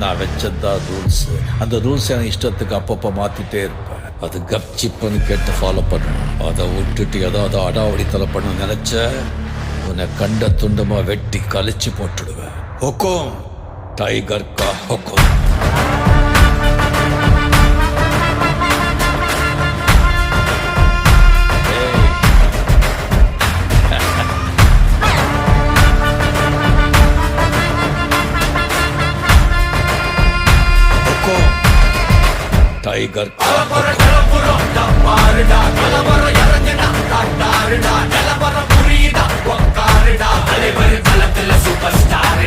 நான் வச்சதுதான் ரூல்ஸ். அந்த ரூல்ஸ் என் இஷ்டத்துக்கு அப்பப்போ மாத்திட்டே இருப்பேன். அது கப்சிப்புன்னு கேட்டு ஃபாலோ பண்ணணும். அதை விட்டுட்டு ஏதாவது அடாவடித்தலை பண்ண நினைச்ச உன்னை கண்ட துண்டமா வெட்டி கழிச்சு போட்டுடுவேன். ஹொக்கும், டைகர் கா ஹொக்கும். Tiger super star